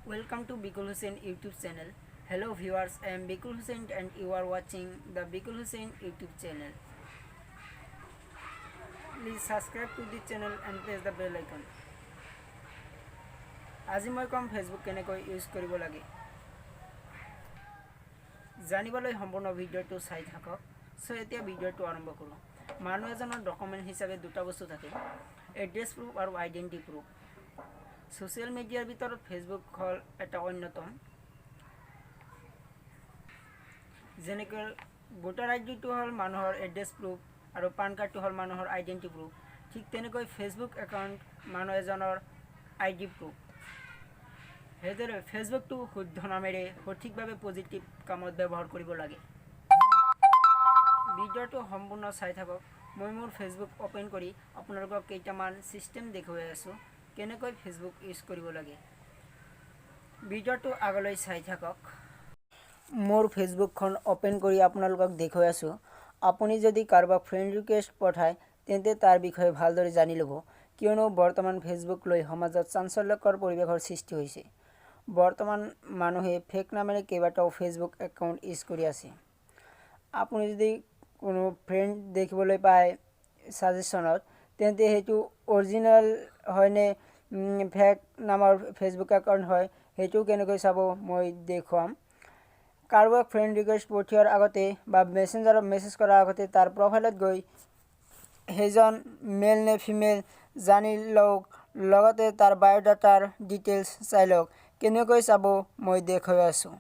Welcome to Bikul Hussain YouTube channel. Hello viewers, I am Bikul Hussain and you are watching the Bikul Hussain YouTube channel. Please subscribe to the channel and press the bell icon. আজি মই কম Facebook কেনেকৈ use কৰিব লাগে জানিবলৈ সম্পূৰ্ণ ভিডিঅ'টো চাই থাকক সো এতিয়া ভিডিঅ'টো আৰম্ভ কৰোঁ মানুহ এজনৰ ডকুমেন্ট হিচাপে দুটা বস্তু থাকে এড্ৰেছ প্ৰুফ আৰু আইডেন্টিটি প্ৰুফ সোশ্যাল মিডিয়াৰ ভিতৰত ফেসবুক হ'ল এটা অন্যতম যেনেকৈ ভোটাৰ আইডিটো হ'ল মানুহৰ এড্ৰেছ প্ৰুফ আৰু পান কাৰ্ডটো হ'ল মানুহৰ আইডেন্টিটি প্ৰুফ ঠিক তেনেকৈ ফেসবুক একাউণ্ট মানুহ এজনৰ আইডি প্ৰুফ হেদৰে ফেসবুকটো শুদ্ধ নামেৰে সঠিকভাৱে পজিটিভ কামত ব্যৱহাৰ কৰিব লাগে ভিডিঅ'টো সম্পূৰ্ণ চাই থাকক মই মোৰ ফেসবুক ওপেন কৰি আপোনালোকক কেইটামান সিস্টেম দেখুৱাই আছো কেনেকৈ ফেসবুক ইউজ কৰিব লাগে ভিডিঅ'টো আগলৈ চাই থাকক মোৰ ফেসবুকখন ওপেন কৰি আপোনালোকক দেখুৱাই আছো আপুনি যদি কাৰোবাক ফ্ৰেন্ড ৰিকুৱেষ্ট পঠায় তেন্তে তাৰ বিষয়ে ভালদৰে জানি ল'ব কিয়নো বৰ্তমান ফেসবুক লৈ সমাজত চাঞ্চল্যকৰ পৰিৱেশৰ সৃষ্টি হৈছে বৰ্তমান মানুহে ফেক নামেৰে কেইবাটাও ফেসবুক একাউণ্ট ইউজ কৰি আছে আপুনি যদি কোনো ফ্ৰেন্ড দেখিবলৈ পায় সাজেশনত তেন্তে হেতু অৰিজিনাল হয়নে ফেক নামৰ ফেসবুক একাউণ্ট হয় হেতু কেনেকৈ চাব মই দেখুৱাম কাৰোবাক ফ্ৰেন্ড ৰিকুৱেষ্ট পঠিওৱাৰ আগতে বা মেসেঞ্জাৰত মেসেজ কৰাৰ আগতে তাৰ প্ৰফাইলত গৈ হেজন মেল নে ফিমেল জানি লওক লগতে তাৰ বায়োডাটাৰ ডিটেইলছ চাই লওক কেনেকৈ চাব মই দেখুৱাই আছো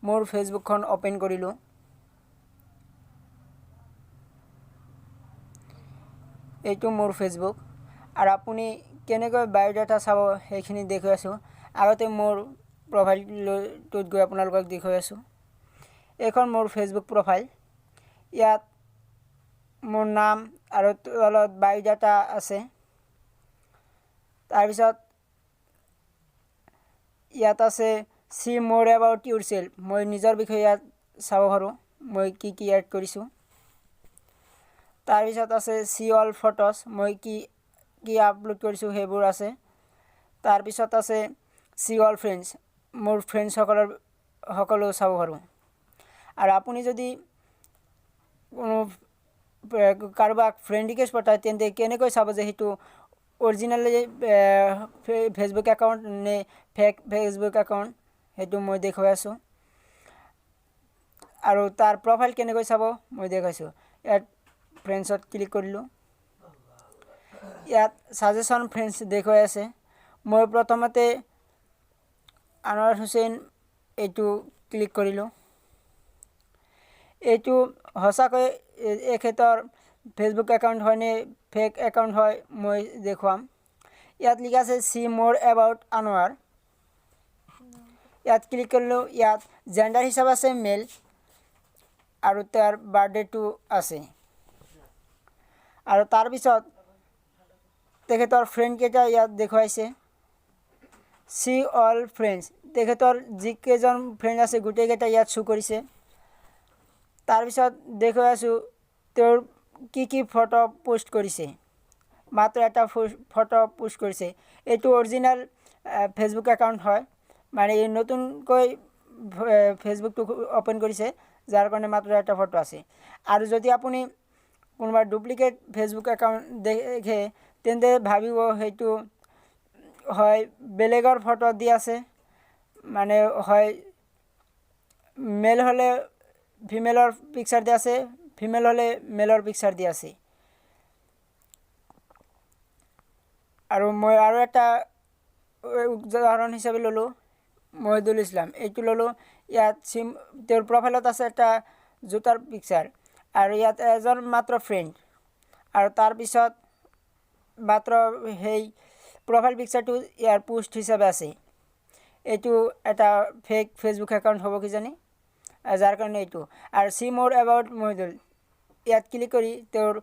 মোৰ ফেসবুকখন ওপেন কৰিলো এইটো মোৰ ফেসবুক আৰু আপুনি কেনেকৈ বায়োডাটা চাব সেইখিনি দেখুৱাই আছো আগতে মোৰ প্ৰফাইলটোত গৈ আপোনালোকক দেখুৱাই আছো এখন মোৰ ফেসবুক প্ৰফাইল ইয়াত মোৰ নাম আৰু তলত বায়োডাটা আছে তাৰ পিছত ইয়াত আছে সি মোৰ এবাউট ইউৰসেল্ফ মই নিজৰ বিষয়ে ইয়াত চাব পাৰোঁ মই কি এড কৰিছো তাৰ পিছত আছে সি অল ফটোজ মই কি আপলোড কৰিছো হেবোৰ আছে তাৰ পিছত আছে সি অল ফ্ৰেন্ডছ মোৰ ফ্ৰেন্ডছ সকলো চাব পাৰোঁ আৰু আপুনি যদি কোনো কাৰোবাক ফ্ৰেন্ড ৰিকুৱেষ্ট পঠায় তেন্তে কেনেকৈ চাব যে হেতু অৰিজিনাল ফেসবুক একাউণ্ট নে ফেক ফেসবুক একাউণ্ট হেতু মই দেখুৱাই আছো আৰু তাৰ প্ৰফাইল কেনেকৈ চাব মই দেখাইছো ইয়াত ফ্ৰেন্ডছত ক্লিক কৰিলো ইয়াত সাজেশন ফ্ৰেন্ডছ দেখুৱাই আছে মই প্ৰথমতে আনোৱাৰ হুছেইন এইটো ক্লিক কৰিলো এইটো হসাকৈ এখেতৰ ফেসবুক একাউণ্ট হয় নে ফেক একাউণ্ট হয় মই দেখুৱাম ইয়াত লিখা আছে সি মোৰ এবাউট আনোৱাৰ ইয়াত ক্লিক কৰিলো ইয়াত জেন্ডাৰ হিচাপ আছে মেল আৰু তাৰ বাৰ্থডেটো আছে আৰু তাৰ পিছত তেখেতৰ ফ্ৰেন্ড কেইটা ইয়াত দেখুৱাইছে সি অল ফ্ৰেন্ডছ তেখেতৰ যিকেইজন ফ্ৰেন্ড আছে গোটেইকেইটা ইয়াত শো কৰিছে তাৰ পিছত দেখুৱাই আছো তেওঁৰ কি ফটো পোষ্ট কৰিছে মাত্ৰ এটা ফটো পোষ্ট কৰিছে এইটো অৰিজিনাল ফেসবুক একাউণ্ট হয় মানে নতুনকৈ ফেসবুকটো ওপেন কৰিছে যাৰ কাৰণে মাত্ৰ এটা ফটো আছে আৰু যদি আপুনি কোনোবা ডুপ্লিকেট ফেসবুক একাউণ্ট দেখে তেন্তে ভাবিব হেতু হয় বেলেগৰ ফটো দি আছে মানে হয় মেল হলে ফিমেলৰ পিকচাৰ দি আছে ফিমেল হলে মেলৰ পিকচাৰ দি আছে আৰু মই আৰু এটা উদাহৰণ হিচাপে ললো মহিদুল ইছলাম এইটো ললো ইয়াত তেওঁৰ প্ৰফাইলত আছে এটা জোতাৰ পিকচাৰ আৰু ইয়াত এজন মাত্ৰ ফ্ৰেন্ড আৰু তাৰ পিছত মাত্ৰ হেই প্ৰফাইল পিকচাৰটো ইয়াৰ পোষ্ট হিচাপে আছে এইটো এটা ফেক ফেসবুক একাউণ্ট হ'ব কি জানি যাৰ কাৰণে এইটো আৰু সি মোৰ এবাউট মহিদুল ইয়াত ক্লিক কৰি তেওঁৰ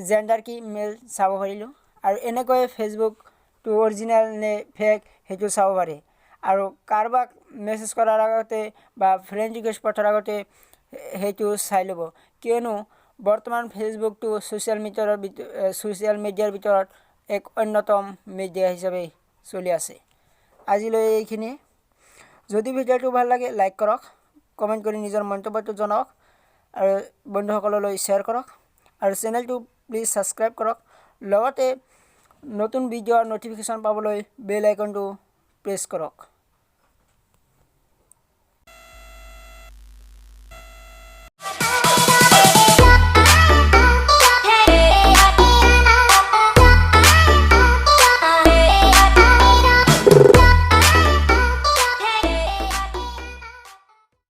জেন্ডাৰ কি মেল চাব পাৰিলো আৰু এনেকৈ ফেসবুকটো অৰিজিনাল নে ফেক হেতু চাব পাৰে আৰু কাৰোবাক মেসেজ কৰাৰ আগতে বা ফ্ৰেন্ড ৰিকুৱেষ্ট পঠাৰ আগতে হেতু চাই ল'ব কিয়নো বৰ্তমান ফেসবুকটো সোশ্যাল মিডিয়াৰ ভিতৰত এক অন্যতম মিডিয়া হিচাপে চলি আছে আজিলৈ এইখিনি যদি ভিডিঅ'টো ভাল লাগে লাইক কৰক, কমেণ্ট কৰি নিজৰ মন্তব্যটো জনাওক আৰু বন্ধুসকললৈ শ্বেয়াৰ কৰক আৰু চেনেলটো প্লিজ ছাবস্ক্ৰাইব কৰক। লগতে নতুন ভিডিঅ'ৰ ন'টিফিকেশ্যন পাবলৈ বেল আইকনটো প্ৰেছ কৰক।